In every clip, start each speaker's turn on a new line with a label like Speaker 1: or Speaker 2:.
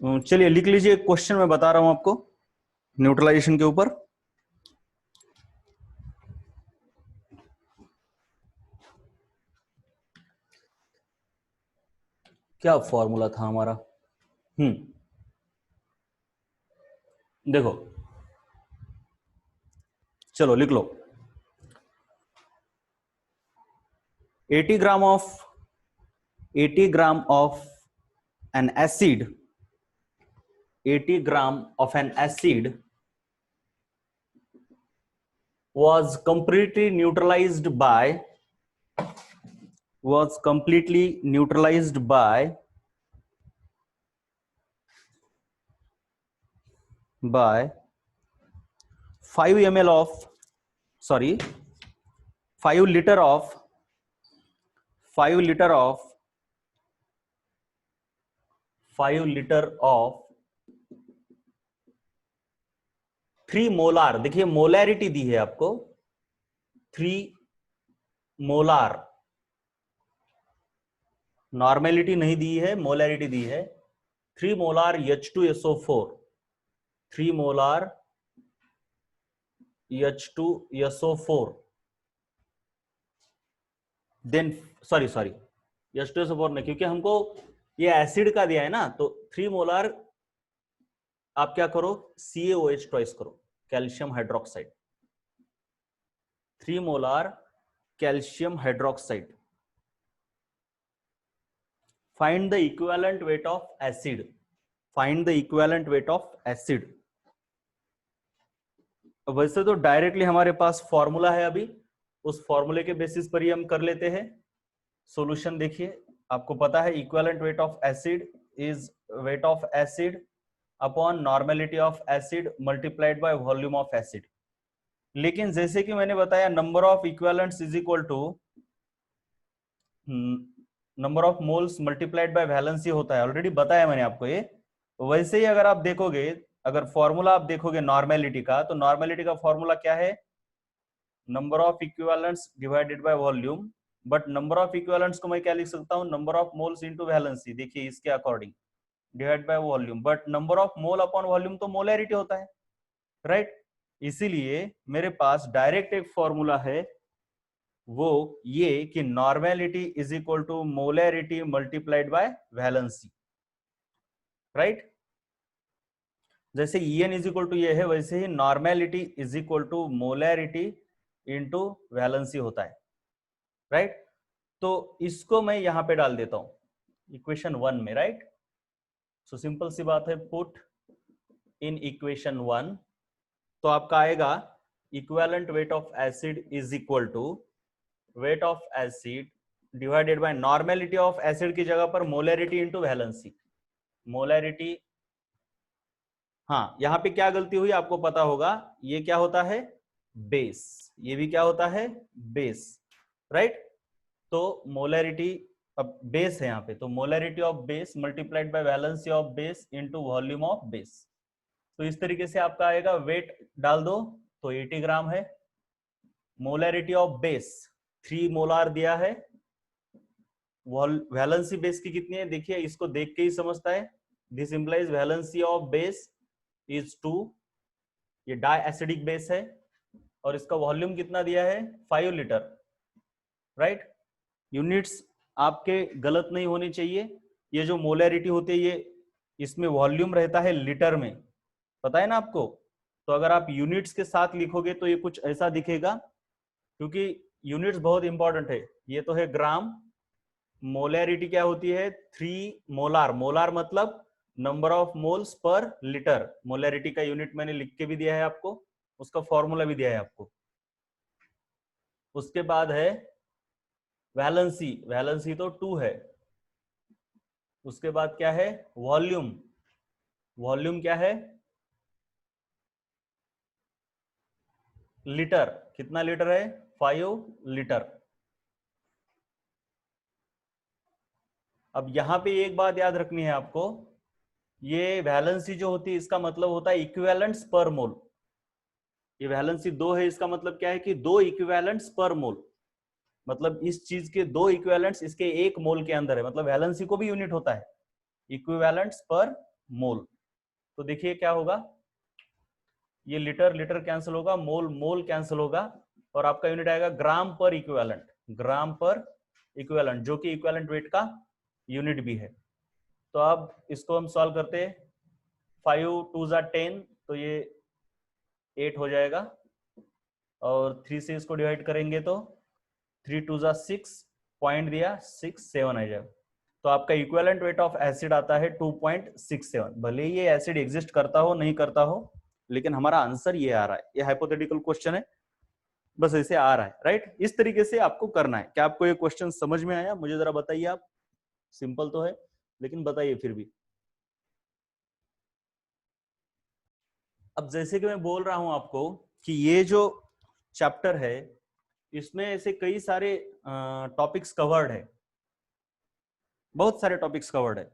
Speaker 1: चलिए लिख लीजिए, क्वेश्चन मैं बता रहा हूं आपको न्यूट्रलाइजेशन के ऊपर। क्या फॉर्मूला था हमारा? देखो, चलो लिख लो। 80 gram of 80 gram of an acid 80 gram of an acid was completely neutralized by 5 ml of 5 liter of 5 liter of 5 liter of 3 molar. देखिए मोलैरिटी दी है आपको 3 मोलार, नॉर्मेलिटी नहीं दी है, मोलैरिटी दी है। 3 molar H2SO4 3 molar H2SO4 then sorry H2SO4 नहीं, क्योंकि हमको ये एसिड का दिया है ना, तो 3 मोलार आप क्या करो, CaOH ट्वाइस करो, calcium hydroxide. 3 molar calcium hydroxide. Find the equivalent weight of acid. Find the equivalent weight of acid. वैसे तो डायरेक्टली हमारे पास फॉर्मूला है, अभी उस फॉर्मूले के बेसिस पर ही हम कर लेते हैं सॉल्यूशन। देखिए आपको पता है equivalent weight of acid is weight of acid upon normality of acid multiplied by volume of acid. लेकिन जैसे कि मैंने बताया number of equivalents is equal to number of moles multiplied by valency होता है, ऑलरेडी बताया मैंने आपको ये। वैसे ही अगर आप देखोगे, अगर फॉर्मूला आप देखोगे नॉर्मेलिटी का, तो नॉर्मेलिटी का फॉर्मूला क्या है, number of equivalents divided by volume. But number of equivalents को मैं क्या लिख सकता हूं, number of moles into valency. देखिए इसके according divide by volume, but number of mole upon volume तो मोलैरिटी होता है, राइट। इसीलिए मेरे पास डायरेक्ट एक फॉर्मूला है, वो ये कि normality is equal to molarity multiplied by valency, right. जैसे En इज इक्वल टू ये है, वैसे ही normality is equal to molarity into valency होता है, राइट। तो इसको मैं यहां पे डाल देता हूं इक्वेशन 1 में, राइट। सो सिंपल सी बात है, पुट इन इक्वेशन 1, तो आपका आएगा equivalent weight of acid is equal to weight of acid divided by normality of acid की जगह पर मोलैरिटी इंटू वैलेंसी। मोलैरिटी, हाँ यहां पे क्या गलती हुई आपको पता होगा, ये क्या होता है, बेस, ये भी क्या होता है, बेस, राइट। तो मोलैरिटी, अब बेस है यहाँ पे, तो molarity of base multiplied by valency of base into volume of base. तो इस तरीके से आपका आएगा, वेट डाल दो तो 80 ग्राम है, मोलैरिटी ऑफ बेस 3 मोलार दिया है, वैलेंसी बेस की कितनी है, देखिए इसको देख के ही समझता है, this implies valency of base is 2, ये डाई एसिडिक बेस है, और इसका वॉल्यूम कितना दिया है, 5 लीटर, राइट। यूनिट्स आपके गलत नहीं होनी चाहिए, ये जो मोलैरिटी होती है ये, इसमें वॉल्यूम रहता है लीटर में, पता है ना आपको। तो अगर आप यूनिट्स के साथ लिखोगे तो ये कुछ ऐसा दिखेगा, क्योंकि यूनिट्स बहुत इंपॉर्टेंट है। ये तो है ग्राम, मोलैरिटी क्या होती है, 3 मोलार, मोलार मतलब number of moles per litre. Molarity का यूनिट मैंने लिख के भी दिया है आपको, उसका फॉर्मूला भी दिया है आपको। उसके बाद है वैलेंसी, वैलेंसी तो 2 है। उसके बाद क्या है, वॉल्यूम, वॉल्यूम क्या है, लीटर, कितना लीटर है, 5 लीटर। अब यहां पे एक बात याद रखनी है आपको, ये वैलेंसी जो होती है इसका मतलब होता है इक्विवेलेंट्स पर मोल। ये वैलेंसी 2 है, इसका मतलब क्या है कि 2 इक्विवेलेंट्स पर मोल, मतलब इस चीज के 2 इक्विवेलेंट्स इसके 1 मोल के अंदर है, मतलब वैलेंसी को भी यूनिट होता है, इक्विवेलेंट्स पर मोल। तो देखिए क्या होगा, ये लीटर लीटर कैंसिल होगा, मोल मोल कैंसिल होगा, और आपका यूनिट आएगा ग्राम पर इक्विवेलेंट, ग्राम पर इक्विवेलेंट, जो कि इक्विवेलेंट वेट का यूनिट भी है। तो अब इसको हम सॉल्व करते हैं, 5 2 जा 10, तो ये 8 हो जाएगा, और 3 से इसको डिवाइड करेंगे तो 3 2 जा 6, पॉइंट दिया 6 7 आ जाएगा। तो आपका इक्विवेलेंट वेट ऑफ एसिड आता है 2.67। भले ही ये एसिड एग्जिस्ट करता हो नहीं करता हो, लेकिन हमारा आंसर ये आ रहा है। ये हाइपोथेटिकल क्वेश्चन है, बस ऐसे आ रहा है, राइट। इस तरीके से आपको करना है। क्या आपको ये क्वेश्चन समझ में आया? मुझे जरा बताइए आप। सिंपल तो है, लेकिन बताइए फिर भी। अब जैसे कि मैं बोल रहा हूं आपको कि ये जो चैप्टर है, इसमें ऐसे कई सारे टॉपिक्स कवर्ड है, बहुत सारे टॉपिक्स कवर्ड है,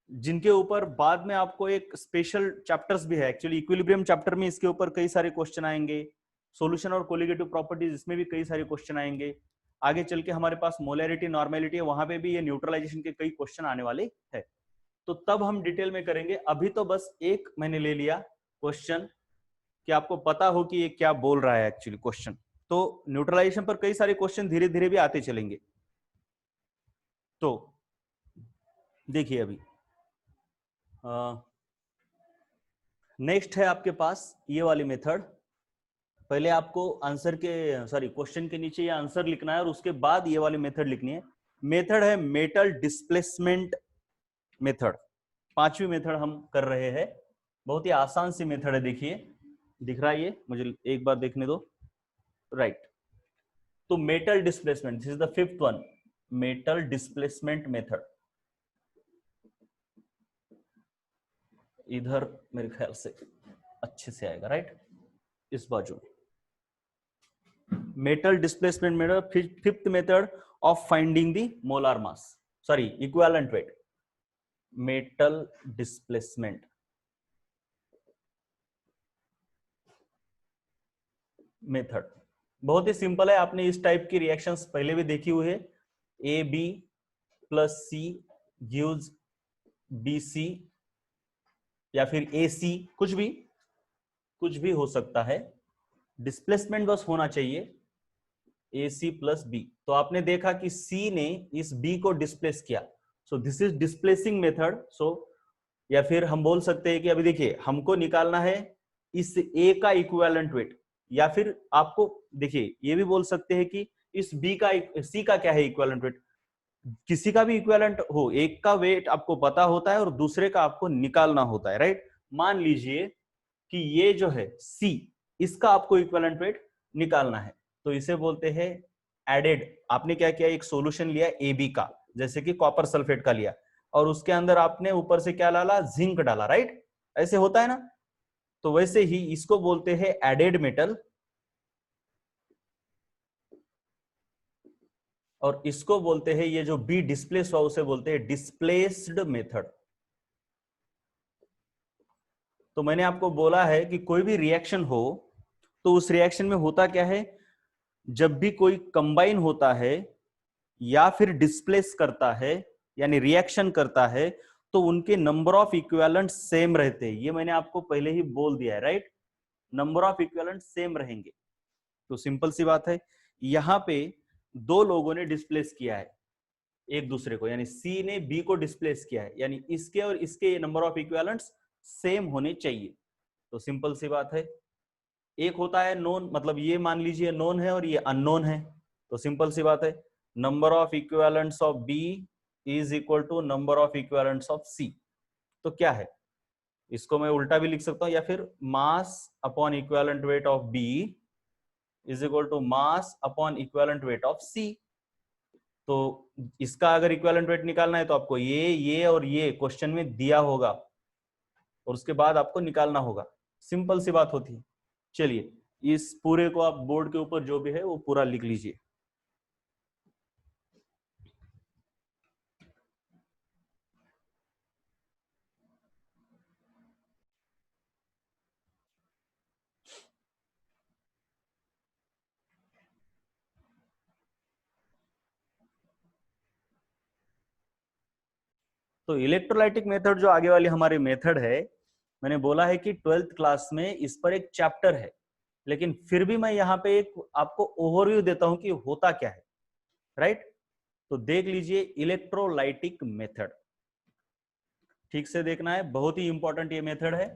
Speaker 1: जिनके ऊपर बाद में आपको एक स्पेशल चैप्टर्स भी है। एक्चुअली इक्विलिब्रियम चैप्टर में इसके ऊपर कई सारे क्वेश्चन आएंगे, सॉल्यूशन और कोलिगेटिव प्रॉपर्टीज, इसमें भी कई सारे क्वेश्चन आएंगे। आगे चल के हमारे पास मोलैरिटी नॉर्मेलिटी है, वहां पे भी ये न्यूट्रलाइजेशन के कई क्वेश्चन आने वाले हैं। तो तब हम डिटेल में करेंगे। अभी तो बस एक मैंने ले लिया क्वेश्चन कि आपको पता हो कि ये क्या बोल रहा है एक्चुअली क्वेश्चन। तो न्यूट्रलाइजेशन पर कई सारे क्वेश्चन धीरे धीरे भी आते चलेंगे। तो देखिए अभी नेक्स्ट है आपके पास ये वाली मेथड। पहले आपको आंसर के सॉरी क्वेश्चन के नीचे ये आंसर लिखना है, और उसके बाद ये वाली मेथड लिखनी है। मेथड है मेटल डिस्प्लेसमेंट मेथड। पांचवी मेथड हम कर रहे हैं, बहुत ही आसान सी मेथड है। देखिए दिख रहा है, ये मुझे एक बार देखने दो, राइट। तो metal displacement, this is the fifth one, metal displacement method. इधर मेरे ख्याल से अच्छे से आएगा, राइट, इस बाजू। Metal displacement method, fifth method of finding the molar mass, sorry equivalent weight, metal displacement method. बहुत ही सिंपल है, आपने इस टाइप की रिएक्शंस पहले भी देखी हुई है। A B plus C gives B C, या फिर ए सी, कुछ भी हो सकता है। डिस्प्लेसमेंट बस होना चाहिए ए सी प्लस बी। तो आपने देखा कि सी ने इस बी को डिस्प्लेस किया, so this is displacing method. So या फिर हम बोल सकते हैं कि अभी देखिए हमको निकालना है इस ए का इक्विवेलेंट वेट, या फिर आपको देखिए ये भी बोल सकते हैं कि इस बी का सी का क्या है इक्विवेलेंट वेट। किसी का भी इक्विवेलेंट हो, एक का वेट आपको पता होता है और दूसरे का आपको निकालना होता है, राइट। मान लीजिए कि ये जो है सी, इसका आपको इक्विवेलेंट वेट निकालना है, तो इसे बोलते हैं एडेड। आपने क्या किया, एक सॉल्यूशन लिया ए बी का, जैसे कि कॉपर सल्फेट का लिया, और उसके अंदर आपने ऊपर से क्या डाला, जिंक डाला, राइट। ऐसे होता है ना। तो वैसे ही इसको बोलते हैं एडेड मेटल, और इसको बोलते हैं, ये जो बी डिस्प्लेस हुआ उसे बोलते हैं डिस्प्लेस्ड मेथड। तो मैंने आपको बोला है कि कोई भी रिएक्शन हो तो उस रिएक्शन में होता क्या है, जब भी कोई कंबाइन होता है या फिर डिस्प्लेस करता है यानी रिएक्शन करता है, तो उनके नंबर ऑफ इक्विवेलेंट सेम रहते हैं। ये मैंने आपको पहले ही बोल दिया है, right. Number of equivalent same रहेंगे। तो सिंपल सी बात है, यहां पे दो लोगों ने डिस्प्लेस किया है एक दूसरे को, यानी सी ने बी को डिस्प्लेस किया है, यानी इसके और इसके नंबर ऑफ इक्विवेलेंट्स सेम होने चाहिए। तो सिंपल सी बात है, एक होता है नोन, मतलब ये मान लीजिए नोन है और ये अननोन है। तो सिंपल सी बात है, number of equivalents of B is equal to number of equivalents of C. तो क्या है, इसको मैं उल्टा भी लिख सकता हूं, या फिर mass upon equivalent weight of B is equal to mass upon equivalent weight of C. तो इसका अगर इक्विवेलेंट वेट निकालना है तो आपको ये और ये क्वेश्चन में दिया होगा, और उसके बाद आपको निकालना होगा। सिंपल सी बात होती है। चलिए इस पूरे को आप बोर्ड के ऊपर जो भी है वो पूरा लिख लीजिए। तो इलेक्ट्रोलाइटिक मेथड जो आगे वाली हमारी मेथड है, मैंने बोला है कि 12th क्लास में इस पर एक चैप्टर है, लेकिन फिर भी मैं यहाँ पे एक आपको ओवरव्यू देता हूं कि होता क्या है, राइट। तो देख लीजिए इलेक्ट्रोलाइटिक मेथड, ठीक से देखना है, बहुत ही इंपॉर्टेंट ये मेथड है।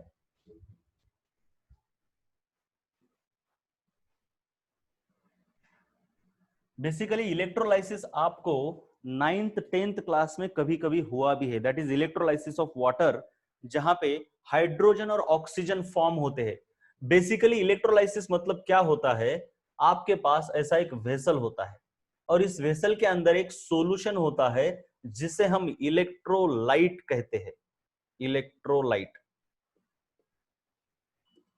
Speaker 1: बेसिकली इलेक्ट्रोलाइसिस आपको 9th 10th क्लास में कभी कभी हुआ भी है, that is electrolysis of water, जहां पे हाइड्रोजन और ऑक्सीजन फॉर्म होते हैं। बेसिकली इलेक्ट्रोलाइसिस मतलब क्या होता है, आपके पास ऐसा एक वेसल होता है और इस वेसल के अंदर एक सॉल्यूशन होता है जिसे हम इलेक्ट्रोलाइट कहते हैं, इलेक्ट्रोलाइट।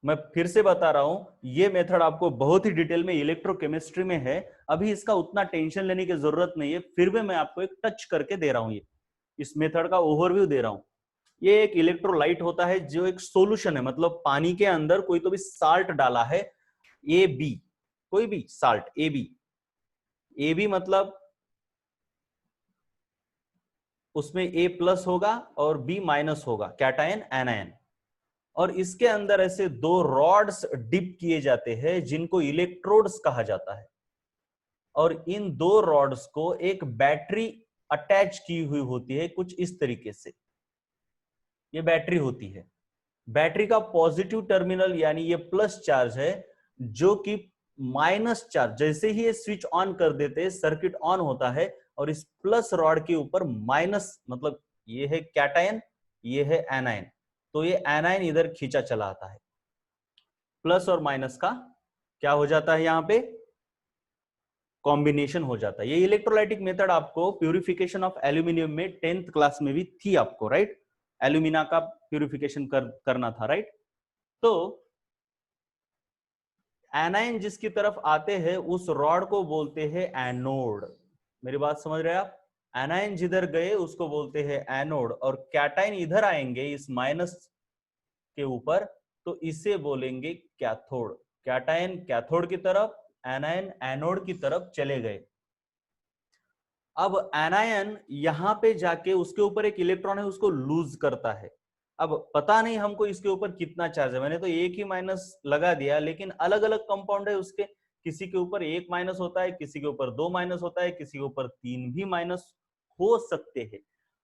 Speaker 1: मैं फिर से बता रहा हूं, ये मेथड आपको बहुत ही डिटेल में इलेक्ट्रोकेमिस्ट्री में है, अभी इसका उतना टेंशन लेने की जरूरत नहीं है, फिर भी मैं आपको एक टच करके दे रहा हूं, ये इस मेथड का ओवरव्यू दे रहा हूं। ये एक इलेक्ट्रोलाइट होता है जो एक सॉल्यूशन है, मतलब पानी के अंदर कोई तो भी साल्ट डाला है, ए बी, कोई भी salt A B, A B मतलब उसमें ए प्लस होगा और बी माइनस होगा, कैटायन एनायन, और इसके अंदर ऐसे दो रॉड्स डिप किए जाते हैं जिनको इलेक्ट्रोड्स कहा जाता है, और इन दो रॉड्स को एक बैटरी अटैच की हुई होती है कुछ इस तरीके से, ये बैटरी होती है। बैटरी का पॉजिटिव टर्मिनल यानी ये प्लस चार्ज है, जो कि माइनस चार्ज, जैसे ही ये स्विच ऑन कर देते हैं सर्किट ऑन होता है, और इस प्लस रॉड के ऊपर माइनस, मतलब ये है कैटायन, ये है एनायन, तो ये एनायन इधर खींचा चला आता है, प्लस और माइनस का क्या हो जाता है, यहां पे कॉम्बिनेशन हो जाता है। ये इलेक्ट्रोलाइटिक मेथड आपको प्यूरिफिकेशन ऑफ एल्यूमिनियम में 10th क्लास में भी थी आपको, राइट, एल्यूमिना का प्यूरिफिकेशन करना था, राइट। तो एनायन जिसकी तरफ आते हैं उस रॉड को बोलते हैं एनोड, मेरी बात समझ रहे हैं आप, एनायन जिधर गए उसको बोलते हैं एनोड, और कैटायन इधर आएंगे इस माइनस के ऊपर, तो इसे बोलेंगे कैथोड। कैटायन कैथोड की तरफ, एनायन एनोड की तरफ चले गए। अब एनायन यहां पे जाके उसके ऊपर एक इलेक्ट्रॉन है उसको लूज करता है। अब पता नहीं हमको इसके ऊपर कितना चार्ज है, मैंने तो एक ही माइनस लगा दिया, लेकिन अलग अलग कंपाउंड है उसके, किसी के ऊपर एक माइनस होता है, किसी के ऊपर दो माइनस होता है, किसी के ऊपर तीन भी माइनस हो सकते हैं।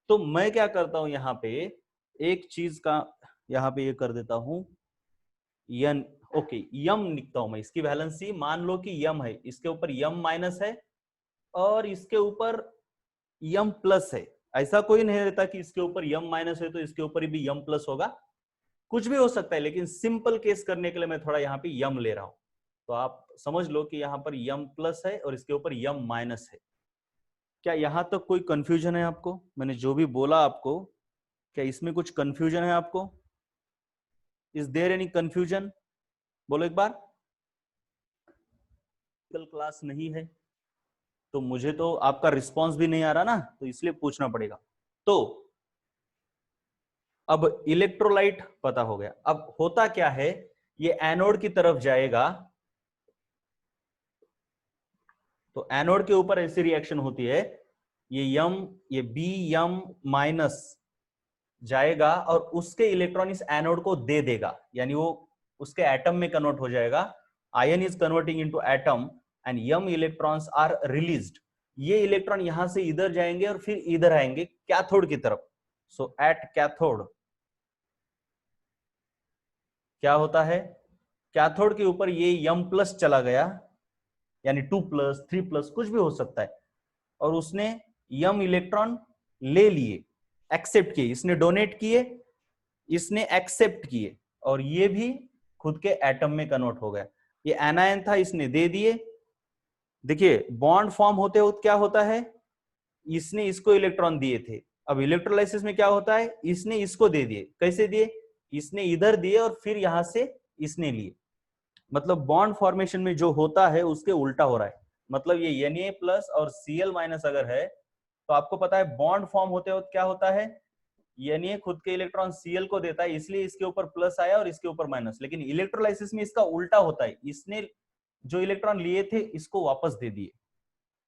Speaker 1: तो मैं क्या करता हूं, यहाँ पे एक चीज का यहाँ पे ये कर देता हूं, यन, ओके, यम लिखता हूं मैं, इसकी वैलेंसी मान लो कि यम है, इसके ऊपर यम माइनस है और इसके ऊपर यम प्लस है। ऐसा कोई नहीं रहता कि इसके ऊपर यम माइनस है तो इसके ऊपर भी यम प्लस होगा, कुछ भी हो सकता है, लेकिन सिंपल केस करने के लिए मैं थोड़ा यहाँ पे यम ले रहा हूं, तो आप समझ लो कि यहाँ पर यम प्लस है और इसके ऊपर यम माइनस है। क्या यहां तक कोई कंफ्यूजन है आपको, मैंने जो भी बोला आपको, क्या इसमें कुछ कंफ्यूजन है आपको, इज देयर एनी कंफ्यूजन, बोलो एक बार। कल क्लास नहीं है तो मुझे तो आपका रिस्पॉन्स भी नहीं आ रहा ना, तो इसलिए पूछना पड़ेगा। तो अब इलेक्ट्रोलाइट पता हो गया, अब होता क्या है, ये एनोड की तरफ जाएगा, तो एनोड के ऊपर ऐसी रिएक्शन होती है, ये यम, ये बी यम माइनस जाएगा और उसके इलेक्ट्रॉन इस एनोड को दे देगा, यानी वो उसके एटम में कन्वर्ट हो जाएगा, ion is converting into atom and um electrons are released. ये इलेक्ट्रॉन यहां से इधर जाएंगे और फिर इधर आएंगे कैथोड की तरफ। सो एट कैथोड क्या होता है, कैथोड के ऊपर ये यम प्लस चला गया, यानी 2 प्लस 3 प्लस कुछ भी हो सकता है, और उसने यम इलेक्ट्रॉन ले लिए, एक्सेप्ट किए, इसने डोनेट किए, इसने एक्सेप्ट किए, और ये भी खुद के एटम में कन्वर्ट हो गया। ये एनायन था, इसने दे दिए। देखिए बॉन्ड फॉर्म होते होते क्या होता है, इसने इसको इलेक्ट्रॉन दिए थे, अब इलेक्ट्रोलाइसिस में क्या होता है, इसने इसको दे दिए, कैसे दिए, इसने इधर दिए और फिर यहां से इसने लिए, मतलब बॉन्ड फॉर्मेशन में जो होता है उसके उल्टा हो रहा है। मतलब ये Na प्लस और Cl माइनस अगर है तो आपको पता है बॉन्ड फॉर्म होते होते क्या होता है, Na खुद के इलेक्ट्रॉन Cl को देता है, इसलिए इसके ऊपर प्लस आया और इसके ऊपर माइनस, लेकिन इलेक्ट्रोलाइसिस में इसका उल्टा होता है, इसने जो इलेक्ट्रॉन लिए थे इसको वापस दे दिए।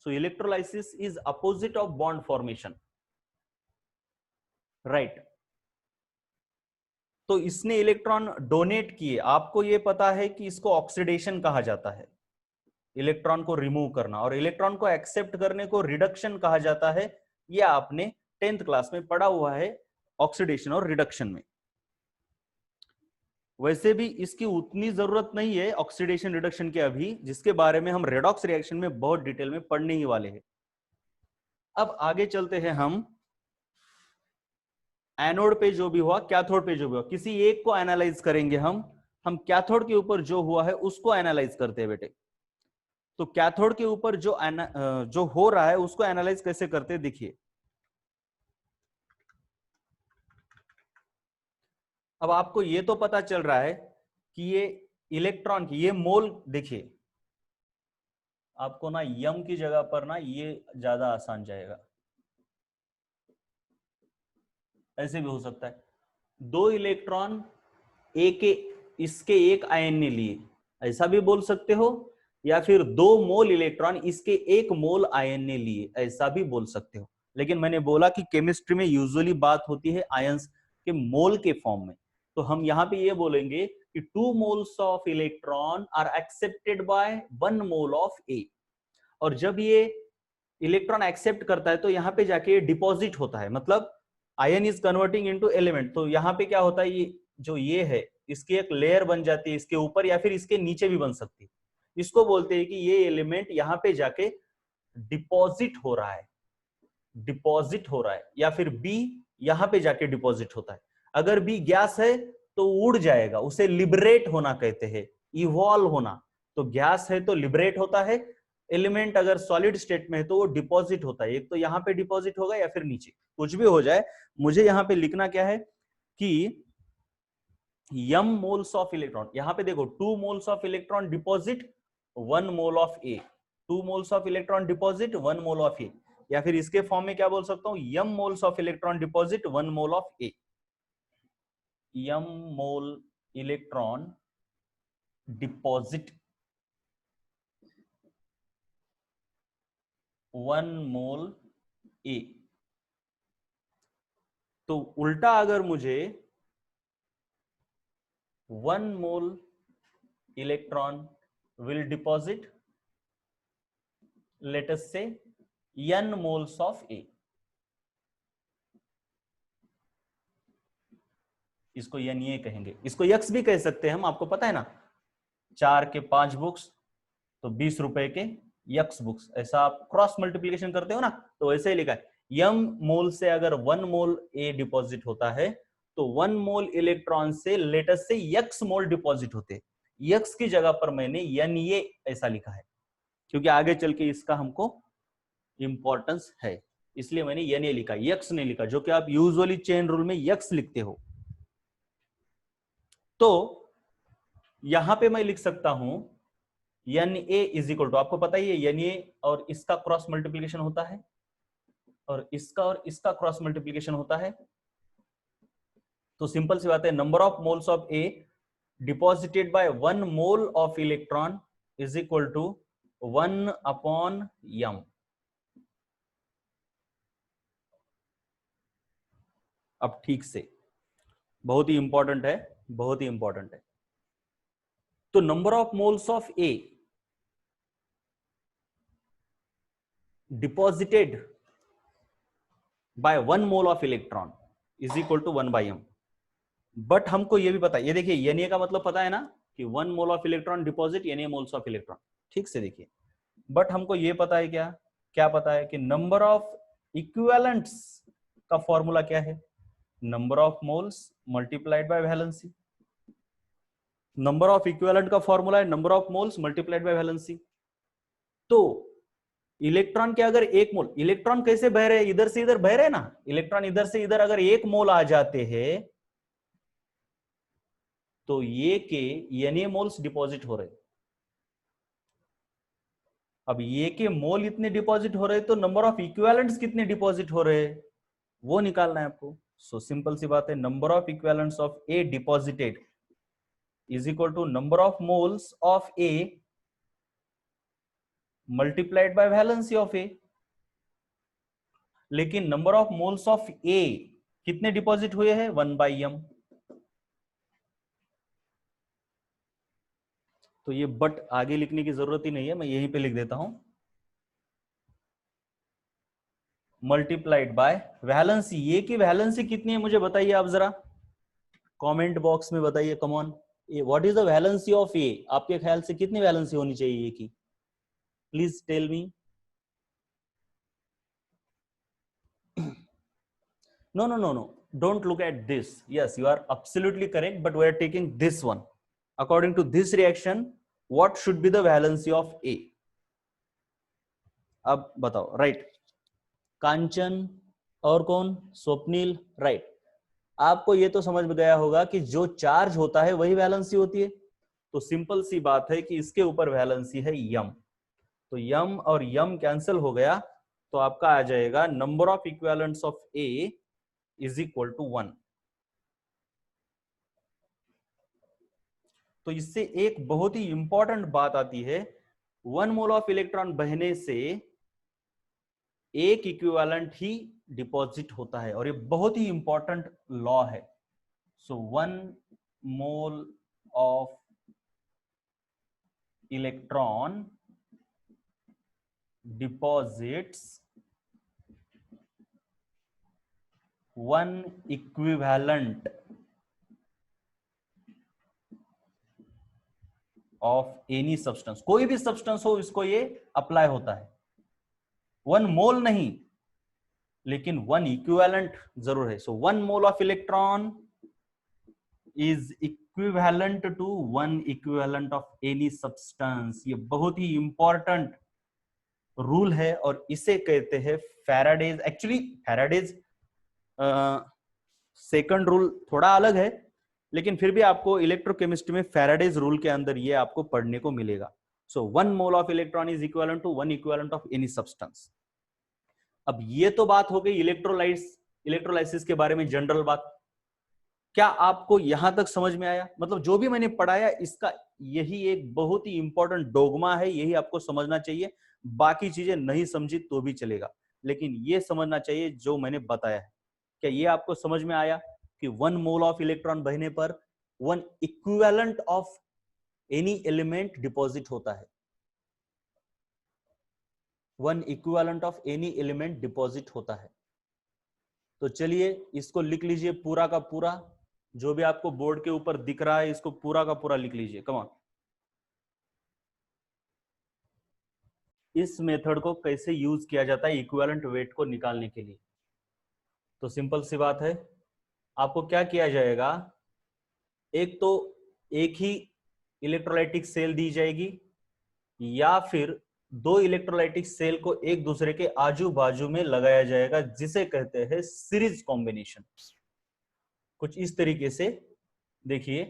Speaker 1: So electrolysis is opposite of bond formation. Right. तो इसने इलेक्ट्रॉन डोनेट किए, आपको ये पता है कि इसको ऑक्सीडेशन कहा जाता है, इलेक्ट्रॉन को रिमूव करना, और इलेक्ट्रॉन को एक्सेप्ट करने को रिडक्शन कहा जाता है। ये आपने 10th क्लास में पढ़ा हुआ है ऑक्सीडेशन और रिडक्शन में। वैसे भी इसकी उतनी जरूरत नहीं है ऑक्सीडेशन रिडक्शन के अभी, जिसके बारे में हम रेडॉक्स रिएक्शन में बहुत डिटेल में पढ़ने ही वाले हैं। अब आगे चलते हैं हम, एनोड पे जो भी हुआ, कैथोड पे जो भी हुआ, किसी एक को एनालाइज करेंगे हम कैथोड के ऊपर जो हुआ है उसको एनालाइज करते हैं बेटे। तो कैथोड के ऊपर जो हो रहा है उसको एनालाइज कैसे करते हैं, देखिए। अब आपको ये तो पता चल रहा है कि ये इलेक्ट्रॉन की ये मोल, देखिए आपको ना यम की जगह पर ना ये ज्यादा आसान जाएगा, ऐसे भी हो सकता है। 2 इलेक्ट्रॉन इसके एक आयन ने लिए, ऐसा भी बोल सकते हो, या फिर 2 मोल इलेक्ट्रॉन इसके 1 मोल आयन ने लिए, ऐसा भी बोल सकते हो। लेकिन मैंने बोला कि केमिस्ट्री में यूजुअली बात होती है आयंस के मोल के फॉर्म में, तो हम यहां पे ये बोलेंगे कि 2 moles of electron are accepted by 1 mole of A. और जब ये इलेक्ट्रॉन एक्सेप्ट करता है तो यहां पे जाके डिपॉजिट होता है, मतलब ion is converting into element. तो यहां पे क्या होता है, ये जो ये है इसकी एक लेयर बन जाती है इसके ऊपर या फिर इसके नीचे भी बन सकती है। इसको बोलते हैं कि ये एलिमेंट यहां पे जाके डिपॉजिट हो रहा है, डिपॉजिट हो रहा है, या फिर बी यहां पे जाके डिपॉजिट होता है। अगर बी गैस है तो उड़ जाएगा, उसे लिबरेट होना कहते हैं, इवॉल्व होना। तो गैस है तो लिबरेट होता है, एलिमेंट अगर सॉलिड स्टेट में है तो वो डिपॉजिट होता है, एक तो यहां पे डिपॉजिट होगा या फिर नीचे, कुछ भी हो जाए। मुझे यहां पे लिखना क्या है कि यम मोल्स ऑफ इलेक्ट्रॉन, यहां पे देखो 2 moles of electron deposit 1 mole of A, 2 moles of electron deposit 1 mole of A, या फिर इसके फॉर्म में क्या बोल सकता हूं, यम moles of electron deposit 1 mole of A. यम mole electron deposit 1 mole A. तो उल्टा अगर मुझे 1 mole electron will deposit let us say n moles of A, इसको n ये कहेंगे, इसको x भी कह सकते हैं हम, आपको पता है ना, 4 के 5 बुक्स तो 20 रुपए के x बुक्स, ऐसा आप क्रॉस मल्टीप्लिकेशन करते हो ना, तो वैसे ही लिखा है। m मोल से अगर 1 मोल A डिपॉजिट होता है तो 1 मोल इलेक्ट्रॉन से लेट अस से x मोल डिपॉजिट होते हैं। x की जगह पर मैंने n ये ऐसा लिखा है क्योंकि आगे चल के इसका हमको इंपॉर्टेंस है, इसलिए मैंने ये नहीं लिखा, यक्स नहीं लिखा, जो कि आप यूजुअली चेन रूल में यक्स लिखते हो। तो यहां पे मैं लिख सकता हूं N A is equal to, आपको पता ही है एन ए और इसका क्रॉस मल्टीप्लीकेशन होता है और इसका क्रॉस मल्टीप्लीकेशन होता है। तो सिंपल सी बात है, number of moles of A deposited by 1 mole of electron is equal to 1 upon यम। अब ठीक से, बहुत ही इंपॉर्टेंट है, बहुत ही इंपॉर्टेंट है। तो number of moles of A deposited by 1 mole of electron is equal to 1 by m। But हमको ये भी पता है, ये देखिए Na का मतलब पता है ना कि 1 mole of electron deposit Na moles of electron, ठीक से देखिए। बट हमको ये पता है क्या, क्या पता है कि नंबर ऑफ इक्विवेलेंट्स का फॉर्मूला क्या है, number of moles multiplied by valency. Number of equivalent का फॉर्मूला है number of moles multiplied by valency. तो इलेक्ट्रॉन के अगर 1 मोल, इलेक्ट्रॉन कैसे बह रहे हैं, इधर से इधर बह रहे हैं ना, इलेक्ट्रॉन इधर से इधर अगर 1 मोल आ जाते हैं तो ये के Na मोल्स डिपॉजिट हो रहे। अब ये के मोल इतने डिपॉजिट हो रहे तो नंबर ऑफ इक्विवेलेंट्स कितने डिपॉजिट हो रहे वो निकालना है आपको। सो सिंपल सी बात है, number of equivalents of A deposited is equal to number of moles of A multiplied by valency of A. लेकिन number of moles of A कितने डिपॉजिट हुए हैं 1/m। तो ये बट आगे लिखने की जरूरत ही नहीं है, मैं यहीं पे लिख देता हूं, मल्टीप्लाइड बाय वैलेंसी। ये की वैलेंसी कितनी है मुझे बताइए आप जरा, कमेंट बॉक्स में बताइए। Come on, what is the valency of A, आपके ख्याल से कितनी वैलेंसी होनी चाहिए ए की, please tell me. No, no, no, no. Don't look at this. Yes, you are absolutely correct, but we are taking this one. According to this reaction, what should be the valency of A? अब बताओ, right? कांचन और कौन? Swapnil, right. आपको ये तो समझ में गया होगा कि जो चार्ज होता है वही वैलेंसी होती है। तो सिंपल सी बात है कि इसके ऊपर वैलेंसी है यम। तो यम और यम कैंसिल हो गया, तो आपका आ जाएगा number of equivalents of A is equal to 1। तो इससे एक बहुत ही इंपॉर्टेंट बात आती है, 1 मोल ऑफ इलेक्ट्रॉन बहने से एक इक्विवेलेंट ही डिपॉजिट होता है, और ये बहुत ही इंपॉर्टेंट लॉ है। So 1 mole of electron deposits 1 equivalent of any substance. कोई भी सब्सटेंस हो, इसको ये अप्लाई होता है। 1 मोल नहीं, लेकिन 1 इक्विवेलेंट जरूर है। So 1 mole of electron is equivalent to 1 equivalent of any substance. ये बहुत ही इंपॉर्टेंट रूल है, और इसे कहते हैं Faraday's. Actually Faraday's second rule थोड़ा अलग है, लेकिन फिर भी आपको इलेक्ट्रोकेमिस्ट्री में फैराडेज रूल के अंदर ये आपको पढ़ने को मिलेगा। So 1 mole of electron is equivalent to 1 equivalent of any substance. अब ये तो बात हो गई इलेक्ट्रोलाइसिस के बारे में, जनरल बात। क्या आपको यहां तक समझ में आया? मतलब जो भी मैंने पढ़ाया, इसका यही एक बहुत ही इंपॉर्टेंट डोगमा है, यही आपको समझना चाहिए। बाकी चीजें नहीं समझी तो भी चलेगा, लेकिन ये समझना चाहिए जो मैंने बताया है। क्या ये आपको समझ में आया कि 1 मोल ऑफ इलेक्ट्रॉन बहने पर 1 equivalent of any element deposit होता है? 1 equivalent of any element deposit होता है। तो चलिए इसको लिख लीजिए पूरा का पूरा, जो भी आपको बोर्ड के ऊपर दिख रहा है इसको पूरा का पूरा लिख लीजिए। Come on. इस मेथड को कैसे यूज किया जाता है इक्विवेलेंट वेट को निकालने के लिए? तो सिंपल सी बात है, आपको क्या किया जाएगा, एक तो एक ही इलेक्ट्रोलाइटिक सेल दी जाएगी, या फिर 2 इलेक्ट्रोलाइटिक सेल को एक दूसरे के आजू बाजू में लगाया जाएगा, जिसे कहते हैं सीरीज कॉम्बिनेशन। कुछ इस तरीके से देखिए,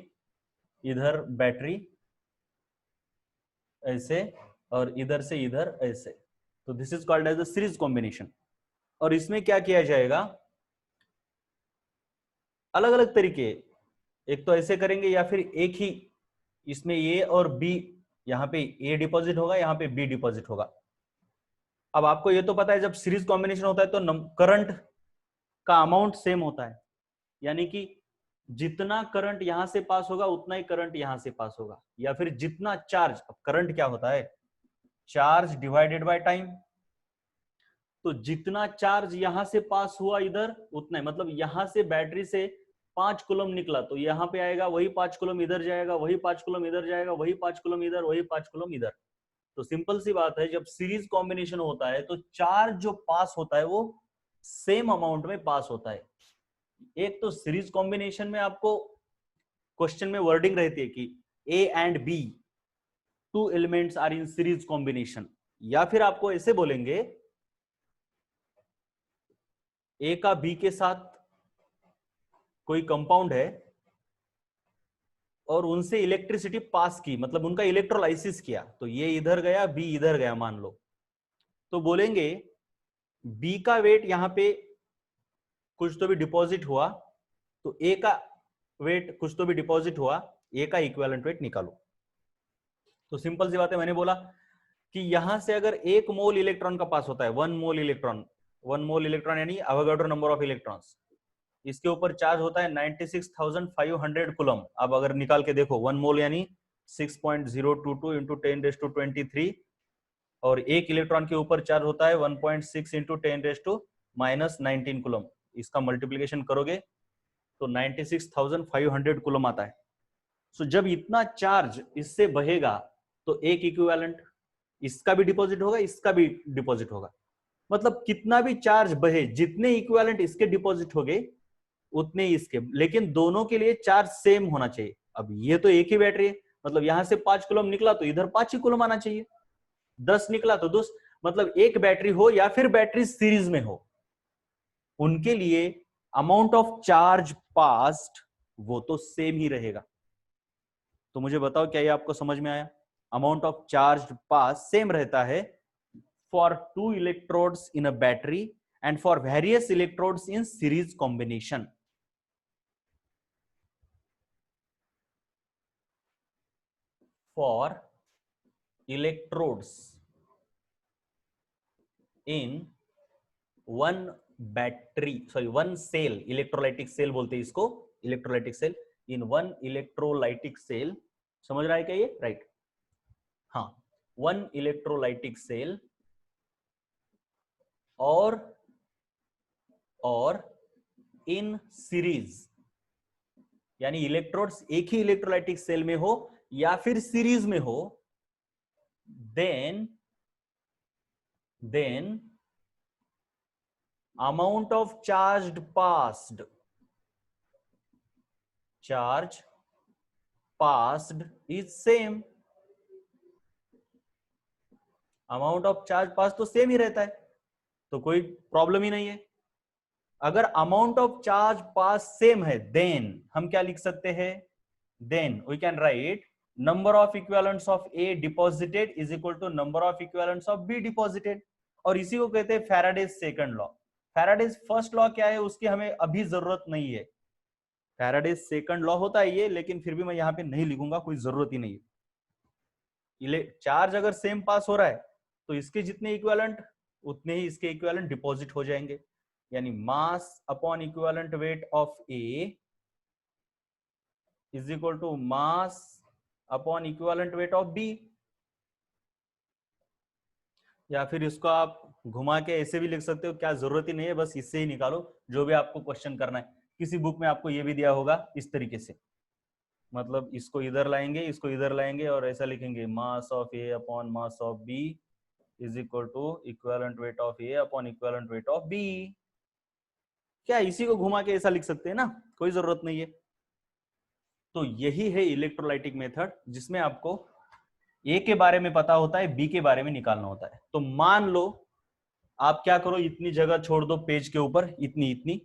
Speaker 1: इधर बैटरी ऐसे और इधर से इधर ऐसे, तो this is called as the series combination. और इसमें क्या किया जाएगा, अलग अलग तरीके, एक तो ऐसे करेंगे, या फिर एक ही इसमें ए और बी, यहां पे ए डिपॉजिट होगा, यहां पे बी डिपॉजिट होगा। अब आपको ये तो पता है, जब सीरीज कॉम्बिनेशन होता है तो करंट का अमाउंट सेम होता है, यानी कि जितना करंट यहां से पास होगा उतना ही करंट यहां से पास होगा, या फिर जितना चार्ज, अब करंट क्या होता है, चार्ज डिवाइडेड बाय टाइम। तो जितना चार्ज यहां से पास हुआ इधर, उतना ही, मतलब यहां से बैटरी से 5 कूलम निकला तो यहां पे आएगा, वही 5 कूलम इधर जाएगा, वही 5 कूलम इधर जाएगा, वही 5 कूलम इधर, वही 5 कूलम इधर। तो सिंपल सी बात है, जब सीरीज कॉम्बिनेशन होता है तो चार्ज जो पास होता है वो सेम अमाउंट में पास होता है। एक तो सीरीज कॉम्बिनेशन में आपको क्वेश्चन में वर्डिंग रहती है कि A and B 2 elements are in series combination, या फिर आपको ऐसे बोलेंगे ए का बी के साथ कोई कंपाउंड है और उनसे इलेक्ट्रिसिटी पास की, मतलब उनका इलेक्ट्रोलाइसिस किया, तो ये इधर गया, बी इधर गया मान लो, तो बोलेंगे बी का वेट यहां पे कुछ तो भी डिपॉजिट हुआ, तो ए का वेट कुछ तो भी डिपॉजिट हुआ, ए का इक्विवेलेंट वेट निकालो। तो सिंपल सी बात है, मैंने बोला कि यहां से अगर 1 मोल इलेक्ट्रॉन का पास होता है, 1 मोल इलेक्ट्रॉन, 1 मोल इलेक्ट्रॉन यानी अवोगाड्रो नंबर ऑफ इलेक्ट्रॉन्स, इसके ऊपर चार्ज होता है 96,500 कूलम। अब अगर निकाल के देखो 1 मोल यानी 6.022 इंटू 10⁻23 और एक इलेक्ट्रॉन के ऊपर चार्ज होता है 1.6 इंटू 10⁻−19 कूलम। इसका मल्टीप्लीकेशन करोगे तो 96,500 कूलम आता है। सो जब इतना चार्ज इससे बहेगा तो एक इक्विवेलेंट इसका भी डिपॉजिट होगा, इसका भी डिपॉजिट होगा। मतलब कितना भी चार्ज बहे, जितने इक्विवेलेंट इसके डिपॉजिट हो गए उतने ही इसके, लेकिन दोनों के लिए चार्ज सेम होना चाहिए। अब ये तो एक ही बैटरी है, मतलब यहां से 5 कूलम निकला तो इधर 5 ही कूलम आना चाहिए, 10 निकला तो 10। मतलब एक बैटरी हो या फिर बैटरी सीरीज में हो, उनके लिए अमाउंट ऑफ चार्ज पास्ड वो तो सेम ही रहेगा। तो मुझे बताओ क्या ये आपको समझ में आया? Amount of charge pass same रहता है for 2 electrodes in a battery and for various electrodes in series combination. For electrodes in one battery, sorry one cell, electrolytic cell बोलते हैं इसको, electrolytic cell, in one electrolytic cell. समझ रहा है क्या ये? राइट, हाँ, वन इलेक्ट्रोलाइटिक सेल और इन सीरीज, यानी इलेक्ट्रोड्स एक ही इलेक्ट्रोलाइटिक सेल में हो या फिर सीरीज में हो, then amount of charged passed is same। Amount of charge pass तो सेम ही रहता है, तो कोई प्रॉब्लम ही नहीं है। अगर amount of charge pass same है देन हम क्या लिख सकते हैं? Then we can write number of equivalents of A deposited is equal to number of equivalents of B deposited. और इसी को कहते हैं Faraday's second law. Faraday's first law क्या है उसकी हमें अभी जरूरत नहीं है, फैराडेज सेकंड लॉ होता है ये, लेकिन फिर भी मैं यहां पे नहीं लिखूंगा, कोई जरूरत ही नहीं है। चार्ज अगर सेम पास हो रहा है तो इसके जितने इक्विवेलेंट उतने ही इसके इक्विवेलेंट डिपॉजिट हो जाएंगे, यानी mass upon equivalent weight of A is equal to mass upon equivalent weight of B. या फिर इसको आप घुमा के ऐसे भी लिख सकते हो, क्या जरूरत ही नहीं है, बस इससे ही निकालो जो भी आपको क्वेश्चन करना है। किसी बुक में आपको ये भी दिया होगा इस तरीके से, मतलब इसको इधर लाएंगे, इसको इधर लाएंगे और ऐसा लिखेंगे mass of A upon mass of B is equal to equivalent weight of A upon equivalent weight of B. क्या इसी को घुमा के ऐसा लिख सकते हैं ना, कोई जरूरत नहीं है। तो यही है इलेक्ट्रोलाइटिक मेथड, जिसमें आपको ए के बारे में पता होता है, बी के बारे में निकालना होता है। तो मान लो आप क्या करो, इतनी जगह छोड़ दो पेज के ऊपर, इतनी इतनी,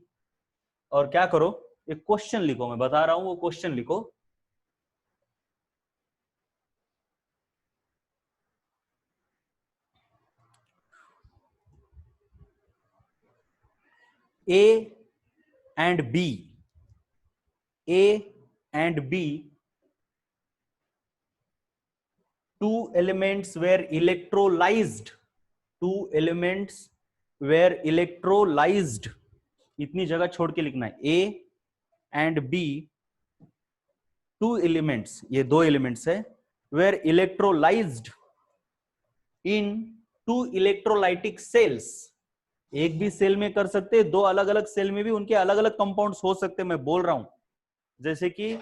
Speaker 1: और क्या करो, एक क्वेश्चन लिखो, मैं बता रहा हूं वो क्वेश्चन लिखो। A and B, A and B, two elements were electrolyzed, two elements were electrolyzed, इतनी जगह छोड़ के लिखना है। A and B, two elements, ये दो एलिमेंट्स है, were electrolyzed in two electrolytic cells। एक भी सेल में कर सकते हैं, दो अलग अलग सेल में भी उनके अलग अलग कंपाउंड्स हो सकते हैं, मैं बोल रहा हूं। जैसे कि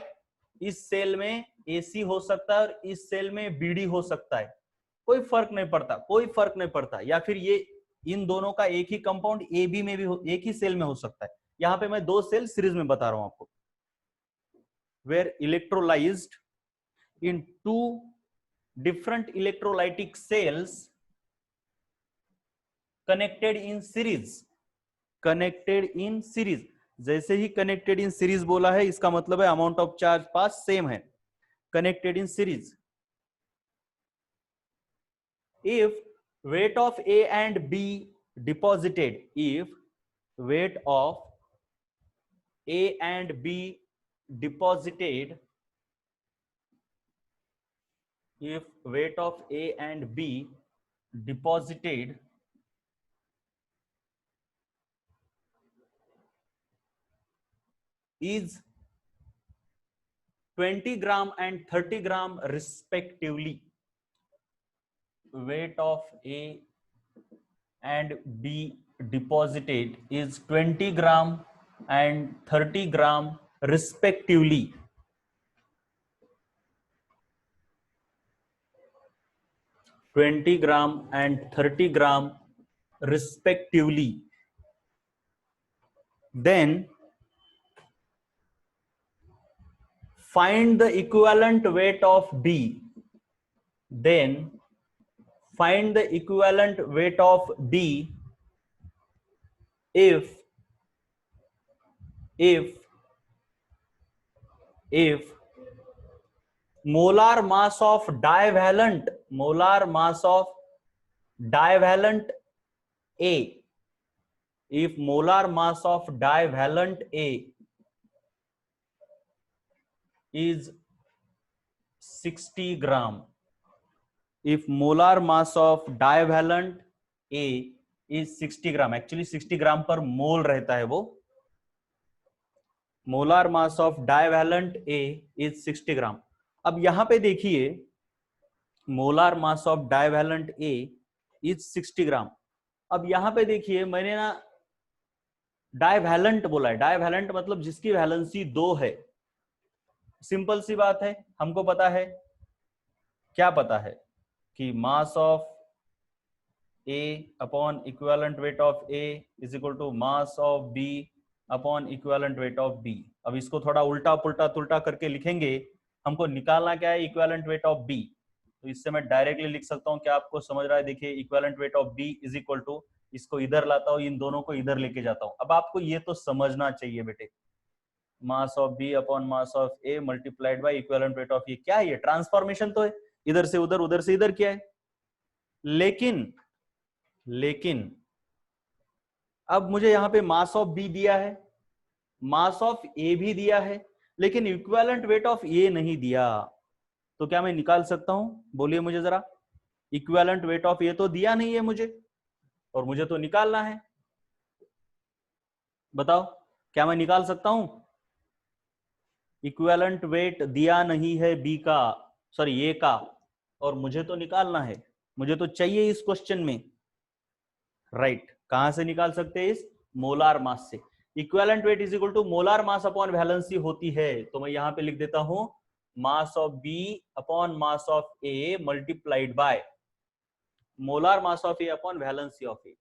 Speaker 1: इस सेल में AC हो सकता है और इस सेल में BD हो सकता है, कोई फर्क नहीं पड़ता, कोई फर्क नहीं पड़ता। या फिर ये इन दोनों का एक ही कंपाउंड AB में भी एक ही सेल में हो सकता है। यहां पे मैं दो सेल सीरीज में बता रहा हूं आपको। Where electrolysed in two different electrolytic cells connected in series, connected in series. जैसे ही कनेक्टेड इन सीरीज बोला है, इसका मतलब है amount of charge pass same है। Connected in series, if weight of A and B deposited, if weight of A and B deposited, if weight of A and B deposited is 20 gram and 30 gram respectively. Weight of A and B deposited is 20 gram and 30 gram respectively. and 30 gram respectively. Then find the equivalent weight of B. Then find the equivalent weight of B if molar mass of divalent A, if molar mass of divalent A is 60 gram, if molar mass of divalent A is 60 gram, actually 60 ग्राम पर मोल रहता है वो, molar mass of divalent A is 60 ग्राम। अब यहां पे देखिए molar mass of divalent A is 60 ग्राम। अब यहां पे देखिए मैंने ना डाइवैलेंट बोला है, डाइवैलेंट मतलब जिसकी वैलेंसी 2 है। सिंपल सी बात है, हमको पता है, क्या पता है कि mass of A upon equivalent weight of A is equal to mass of B upon equivalent weight of B. अब इसको थोड़ा उल्टा पुल्टा तुल्टा करके लिखेंगे, हमको निकालना क्या है, इक्विवेलेंट वेट ऑफ बी। तो इससे मैं डायरेक्टली लिख सकता हूं, क्या आपको समझ रहा है? देखिए equivalent weight of B is equal to, इसको इधर लाता हूं, इन दोनों को इधर लेके जाता हूं। अब आपको ये तो समझना चाहिए बेटे, mass of B upon mass of A multiplied by equivalent weight of A. क्या है ये? ट्रांसफॉर्मेशन तो है, इधर से उधर उधर से इधर किया है। लेकिन अब मुझे यहां पे मास ऑफ बी दिया है, मास ऑफ ए भी दिया है, लेकिन इक्विवेलेंट वेट ऑफ ए नहीं दिया। तो क्या मैं निकाल सकता हूं? बोलिए मुझे जरा। इक्विवेलेंट वेट ऑफ ए तो दिया नहीं है मुझे, और मुझे तो निकालना है। बताओ क्या मैं निकाल सकता हूं? इक्विवेलेंट वेट दिया नहीं है बी का, सॉरी ए का, और मुझे तो निकालना है, मुझे तो चाहिए इस क्वेश्चन में। राइट, कहां से निकाल सकते हैं? इस मोलार मास से। Equivalent weight is equal to molar mass upon valency होती है। तो मैं यहां पे लिख देता हूं mass of B upon mass of A multiplied by molar mass of A upon valency of A,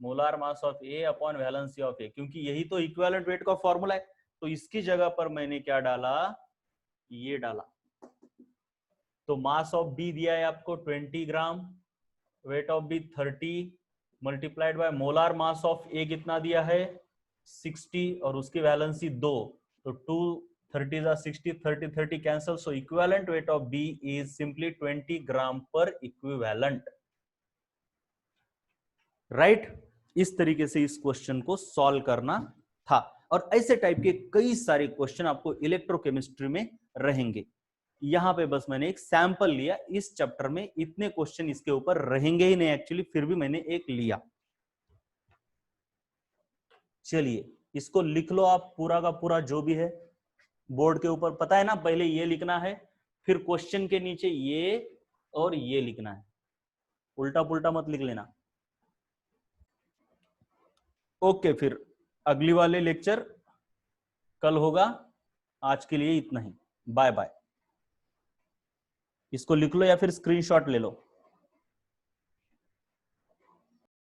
Speaker 1: molar mass of A upon valency of A, क्योंकि यही तो इक्विवेलेंट वेट का फॉर्मूला है। तो इसकी जगह पर मैंने क्या डाला? ये डाला। तो मास ऑफ बी दिया है आपको 20 gram, weight of B 30 multiplied by molar mass of A कितना दिया है? 60, और उसकी वैलेंसी 2, तो 2 30 60, 30 30 cancel. So equivalent weight of B is simply 20 gram per equivalent. Right, इस तरीके से इस क्वेश्चन को सॉल्व करना था। और ऐसे टाइप के कई सारे क्वेश्चन आपको इलेक्ट्रोकेमिस्ट्री में रहेंगे। यहां पे बस मैंने एक सैंपल लिया, इस चैप्टर में इतने क्वेश्चन इसके ऊपर रहेंगे ही नहीं एक्चुअली, फिर भी मैंने एक लिया। चलिए इसको लिख लो आप पूरा का पूरा, जो भी है बोर्ड के ऊपर। पता है ना, पहले ये लिखना है, फिर क्वेश्चन के नीचे ये और ये लिखना है, उल्टा पुल्टा मत लिख लेना। ओके, फिर अगली वाले लेक्चर कल होगा। आज के लिए इतना ही, बाय बाय। इसको लिख लो या फिर स्क्रीनशॉट ले लो।